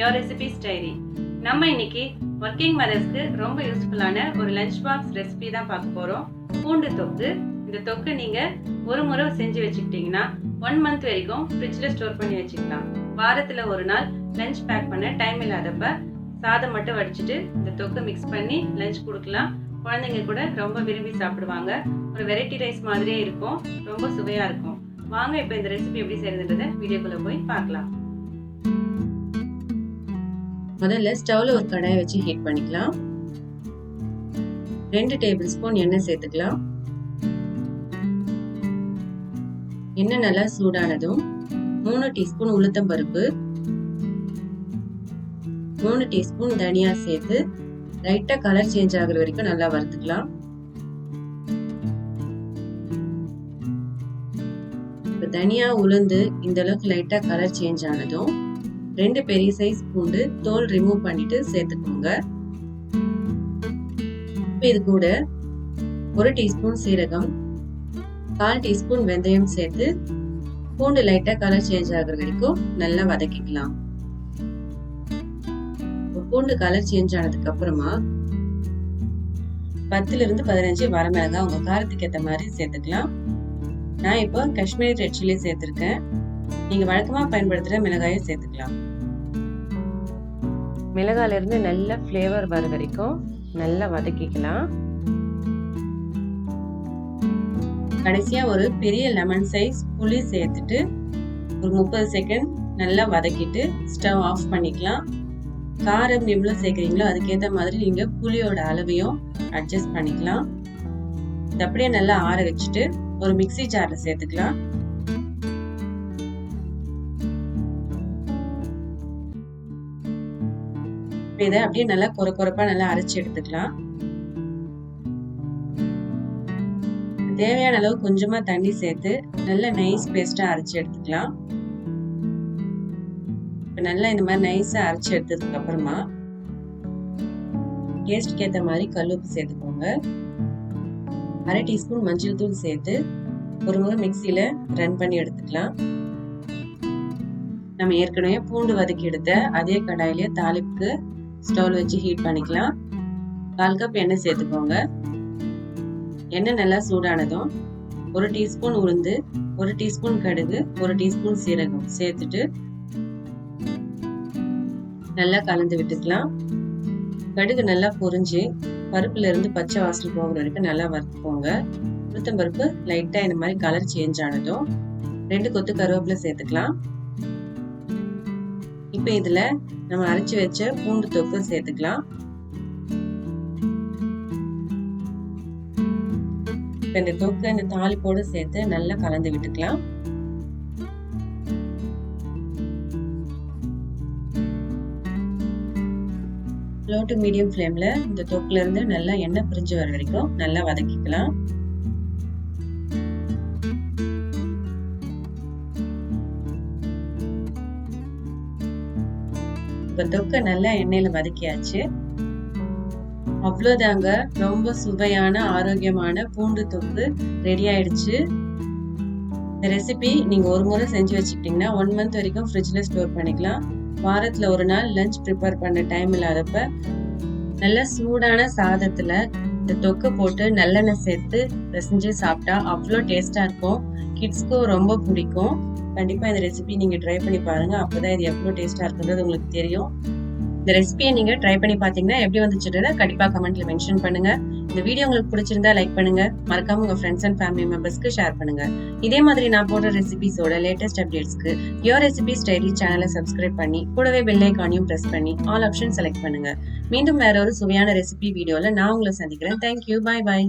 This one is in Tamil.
Your recipes diary. நம்ம இன்னைக்கு ஒர்க்கிங் மதர்ஸ்க்கு ரொம்ப யூஸ்ஃபுல்லான ஒரு லஞ்ச் பாக்ஸ் ரெசிபி தான் பார்க்க போகிறோம். பூண்டு தொக்கு. இந்த தொக்கு நீங்கள் ஒரு முறை செஞ்சு வச்சுக்கிட்டிங்கன்னா 1 மந்த் வரைக்கும் ஃப்ரிட்ஜில் ஸ்டோர் பண்ணி வச்சுக்கலாம். வாரத்தில் ஒரு நாள் லஞ்ச் பேக் பண்ண டைம் இல்லாதப்ப சாதம் மட்டும் வடிச்சிட்டு இந்த தொக்கை மிக்ஸ் பண்ணி லஞ்ச் கொடுக்கலாம். குழந்தைங்க கூட ரொம்ப விரும்பி சாப்பிடுவாங்க. ஒரு வெரைட்டி ரைஸ் மாதிரியே இருக்கும், ரொம்ப சுவையாக இருக்கும். வாங்க இப்போ இந்த ரெசிபி எப்படி செய்யறதுன்றதை வீடியோக்குள்ளே போய் பார்க்கலாம். முதல்ல ஸ்டவ்ல ஒரு கடாயை வச்சு ஹீட் பண்ணிக்கலாம். 2 டேபிள் ஸ்பூன் எண்ணெய் சேர்த்துக்கலாம். எண்ணெய் நல்லா சூடானதும் 3 டீஸ்பூன் உளுத்தம் பருப்பு, 3 டீஸ்பூன் தனியா சேர்த்து லைட்டா கலர் சேஞ்ச் ஆகுற வரைக்கும் நல்லா வறுத்துக்கலாம். தனியா உளுந்து இந்த அளவுக்கு லைட்டா கலர் சேஞ்ச் ஆனதும் 2 பெரிய சைஸ் பூண்டு தோல் ரிமூவ் பண்ணிட்டு சேர்த்துக்கோங்க. இது கூட 1 டீஸ்பூன் சீரகம், 1/4 டீஸ்பூன் வெந்தயம் சேர்த்து பூண்டு லைட்டா கலர் சேஞ்ச் ஆகுற வரைக்கும் நல்லா வதக்கிக்கலாம். பூண்டு கலர் சேஞ்ச் ஆனதுக்கு அப்புறமா 10 இருந்து 15 வரமிளகாய் உங்க காரத்துக்கு ஏற்ற மாதிரி சேர்த்துக்கலாம். நான் இப்போ காஷ்மீரி ரெட் சில்லி சேர்த்திருக்கேன். நீங்க வழக்கமா பயன்படுத்துற மிளகாயை சேர்த்துக்கலாம். மிளகாயில இருந்து நல்ல ஃப்ளேவர் வர வரைக்கும் நல்லா வதக்கிக்கலாம். கடைசியா ஒரு பெரிய லெமன் சைஸ் புளி சேர்த்துட்டு ஒரு 30 செகண்ட் நல்லா வதக்கிட்டு ஸ்டவ் ஆஃப் பண்ணிக்கலாம். காரம் எவ்வளவு சேர்க்குறீங்களோ அதுக்கேற்ற மாதிரி நீங்க புளியோட அளவையும் அட்ஜஸ்ட் பண்ணிக்கலாம். இது அப்படியே நல்லா ஆற வச்சுட்டு ஒரு மிக்ஸி ஜார்ல சேர்த்துக்கலாம். இதை அப்படியே நல்லா கொரப்பா நல்லா அரைச்சு எடுத்துக்கலாம். தேவையான அளவு கொஞ்சமா தண்ணி சேர்த்து நல்ல நைஸ் பேஸ்டா அரைச்சு எடுத்துக்கலாம். நல்லா இந்த மாதிரி நைஸா அரைச்சு எடுத்ததுக்கு அப்புறமா டேஸ்ட்க்கு ஏற்ற மாதிரி கல்லுப்பு சேர்த்துக்கோங்க. 1/2 டீஸ்பூன் மஞ்சள் தூள் சேர்த்து ஒரு முறை மிக்சியில ரன் பண்ணி எடுத்துக்கலாம். நம்ம ஏற்கனவே பூண்டு வதக்கி எடுத்த அதே கடாயிலே தாளிப்புக்கு ஸ்டவ்ல வச்சு ஹீட் பண்ணிக்கலாம். 1/4 கப் எண்ணெய் சேர்த்துக்கோங்க. எண்ணெய் நல்லா சூடானதும் 1 டீஸ்பூன் உளுந்து, 1 டீஸ்பூன் கடுகு, 1 டீஸ்பூன் சீரகம் சேர்த்துட்டு நல்லா கலந்து விட்டுக்கலாம். கடுகு நல்லா பொரிஞ்சு பருப்புல இருந்து பச்சை வாசனை போகிற வரைக்கும் நல்லா வறுத்துக்கோங்க. உளுத்தம் பருப்பு லைட்டா இந்த மாதிரி கலர் சேஞ்ச் ஆனதும் 2 கொத்து கருவேப்பிலை சேர்த்துக்கலாம். இப்ப இதுல நம்ம அரைச்சு வச்ச பூண்டு தொக்கு சேர்த்துக்கலாம். இந்த தொக்கு இந்த தாளிப்போடு சேர்த்து நல்லா கலந்து விட்டுக்கலாம். லோ டு மீடியம் ஃப்ளேம்ல இந்த தொக்குல இருந்து நல்லா எண்ணெய் பிரிஞ்சு வர வரைக்கும் நல்லா வதக்கிக்கலாம். இப்ப தொக்க நல்லா எண்ணெயில வதக்கியாச்சு. அவ்வளவுதாங்க, ரொம்ப சுவையான ஆரோக்கியமான பூண்டு தொக்கு ரெடி ஆயிடுச்சு. இந்த ரெசிபி நீங்க ஒரு முறை செஞ்சு வச்சுக்கிட்டீங்கன்னா 1 மந்த் வரைக்கும் ஃப்ரிட்ஜ்ல ஸ்டோர் பண்ணிக்கலாம். வாரத்துல ஒரு நாள் லஞ்ச் ப்ரிப்பேர் பண்ண டைம் இல்லாதப்ப நல்ல சூடான சாதத்துல இந்த தொக்கு போட்டு நல்லெண்ணெய் சேர்த்து பிசைஞ்சு சாப்பிட்டா அவ்வளோ டேஸ்டா இருக்கும். கிட்ஸ்க்கும் ரொம்ப பிடிக்கும். கண்டிப்பா இந்த ரெசிபி நீங்க ட்ரை பண்ணி பாருங்க. அப்பதான் இது எவ்வளவு டேஸ்டா இருக்குன்றது உங்களுக்கு தெரியும். இந்த ரெசிபியை நீங்க ட்ரை பண்ணி பாத்தீங்கன்னா எப்படி வந்துச்சுன்றத கண்டிப்பா கமெண்ட்ல மென்ஷன் பண்ணுங்க. இந்த வீடியோ உங்களுக்கு பிடிச்சிருந்தா லைக் பண்ணுங்க. மறக்காம உங்க ஃப்ரெண்ட்ஸ் அண்ட் ஃபேமிலி மெம்பர்ஸ்க்கு ஷேர் பண்ணுங்க. இதே மாதிரி நான் போடுற ரெசிபிஸோட லேட்டஸ்ட் அப்டேட்ஸ்க்கு யோர் ரெசிபிஸ் டைரி சேனலை சப்ஸ்கிரைப் பண்ணி கூடவே பெல் ஐகானையும் பிரஸ் பண்ணி ஆல் ஆப்ஷன் செலக்ட் பண்ணுங்க. மீண்டும் வேற ஒரு சுவையான ரெசிபி வீடியோல நான் உங்களை சந்திக்கிறேன். தேங்க்யூ. பை.